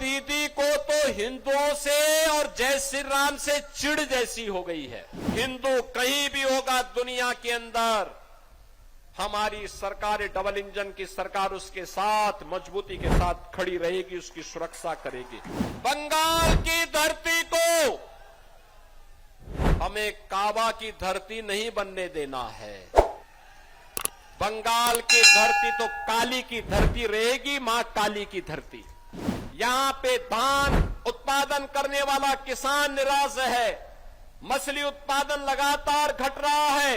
दीदी को तो हिंदुओं से और जय श्री राम से चिढ़ जैसी हो गई है। हिंदू कहीं भी होगा दुनिया के अंदर, हमारी सरकार डबल इंजन की सरकार उसके साथ मजबूती के साथ खड़ी रहेगी, उसकी सुरक्षा करेगी। बंगाल की धरती को हमें काबा की धरती नहीं बनने देना है। बंगाल की धरती तो काली की धरती रहेगी, मां काली की धरती। यहां पे धान उत्पादन करने वाला किसान निराश है, मछली उत्पादन लगातार घट रहा है,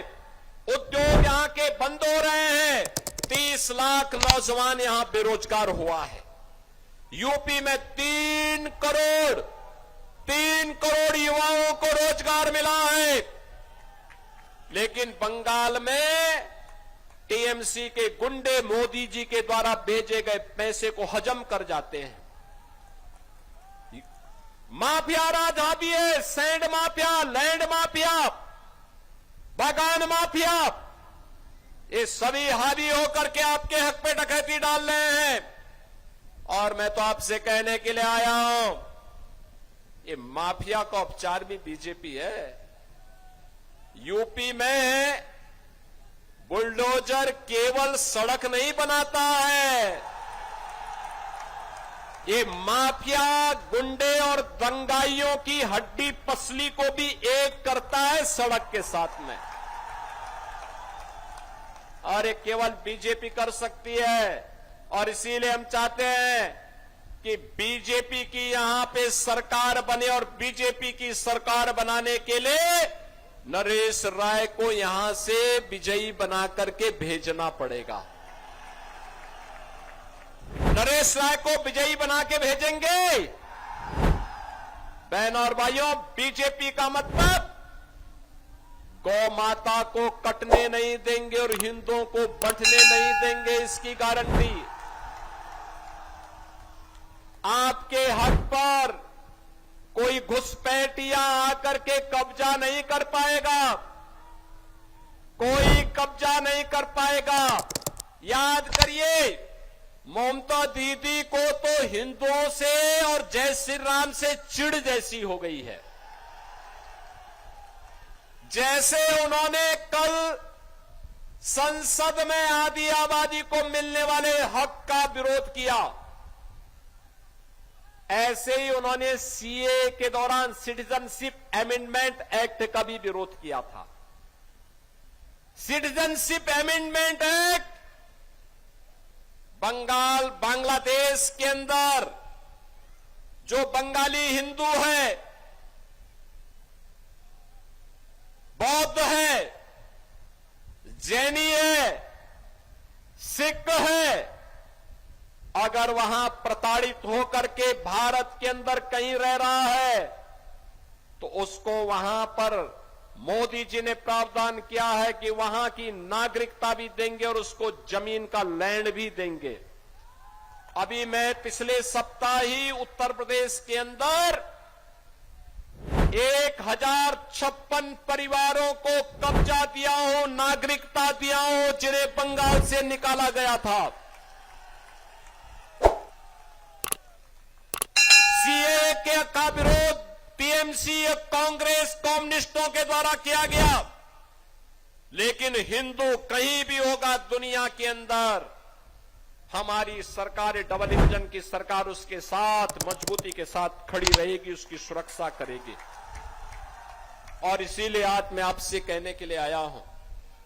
उद्योग यहां के बंद हो रहे हैं, 30 लाख नौजवान यहां बेरोजगार हुआ है। यूपी में 3 करोड़ युवाओं को रोजगार मिला है, लेकिन बंगाल में टीएमसी के गुंडे मोदी जी के द्वारा भेजे गए पैसे को हजम कर जाते हैं। माफिया राज हावी है, सैंड माफिया, लैंड माफिया, बागान माफिया, ये सभी हावी होकर के आपके हक पे डकैती डाल रहे हैं। और मैं तो आपसे कहने के लिए आया हूं, ये माफिया का उपचार भी बीजेपी है। यूपी में बुलडोजर केवल सड़क नहीं बनाता है, ये माफिया गुंडे और दंगाइयों की हड्डी पसली को भी एक करता है सड़क के साथ में। और ये केवल बीजेपी कर सकती है, और इसीलिए हम चाहते हैं कि बीजेपी की यहां पे सरकार बने, और बीजेपी की सरकार बनाने के लिए नरेश राय को यहां से विजयी बना करके भेजना पड़ेगा। नरेश राय को विजयी बना के भेजेंगे। बहन और भाइयों, बीजेपी का मतलब गौ माता को कटने नहीं देंगे और हिंदुओं को बंटने नहीं देंगे, इसकी गारंटी। आपके हक पर कोई घुसपैठिया आकर के कब्जा नहीं कर पाएगा, कोई कब्जा नहीं कर पाएगा। याद करिए, ममता दीदी को तो हिंदुओं से और जय श्री राम से चिढ़ जैसी हो गई है। जैसे उन्होंने कल संसद में आदि आबादी को मिलने वाले हक का विरोध किया, ऐसे ही उन्होंने सीए के दौरान सिटीजनशिप अमेंडमेंट एक्ट का भी विरोध किया था। Citizenship amendment act Bengal Bangladesh के अंदर जो बंगाली हिंदू है, बौद्ध है, जैनी है, सिख है, अगर वहां प्रताड़ित होकर के भारत के अंदर कहीं रह रहा है तो उसको वहां पर मोदी जी ने प्रावधान किया है कि वहां की नागरिकता भी देंगे और उसको जमीन का लैंड भी देंगे। अभी मैं पिछले सप्ताह ही उत्तर प्रदेश के अंदर 1056 परिवारों को कब्जा दिया हूं, नागरिकता दिया हूं, जिन्हें बंगाल से निकाला गया था। सीए का विरोध टीएमसी, कांग्रेस, कम्युनिस्टों के द्वारा किया गया, लेकिन हिंदू कहीं भी होगा दुनिया के अंदर, हमारी सरकार डबल इंजन की सरकार उसके साथ मजबूती के साथ खड़ी रहेगी, उसकी सुरक्षा करेगी। और इसीलिए आज मैं आपसे कहने के लिए आया हूं,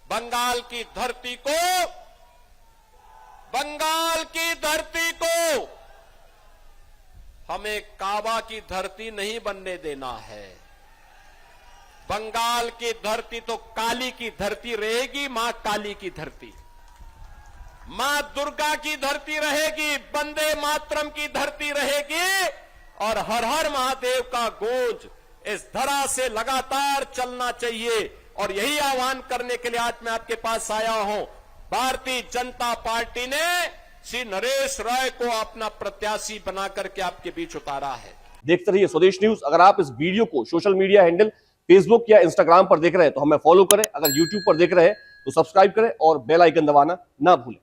बंगाल की धरती को हमें काबा की धरती नहीं बनने देना है। बंगाल की धरती तो काली की धरती रहेगी, मां काली की धरती, मां दुर्गा की धरती रहेगी, वंदे मातरम की धरती रहेगी, और हर हर महादेव का गूंज इस धरा से लगातार चलना चाहिए। और यही आह्वान करने के लिए आज मैं आपके पास आया हूं। भारतीय जनता पार्टी ने श्री नरेश राय को अपना प्रत्याशी बना करके आपके बीच उतारा है। देखते रहिए स्वदेश न्यूज। अगर आप इस वीडियो को सोशल मीडिया हैंडल फेसबुक या इंस्टाग्राम पर देख रहे हैं तो हमें फॉलो करें, अगर यूट्यूब पर देख रहे हैं तो सब्सक्राइब करें और बेल आइकन दबाना ना भूलें।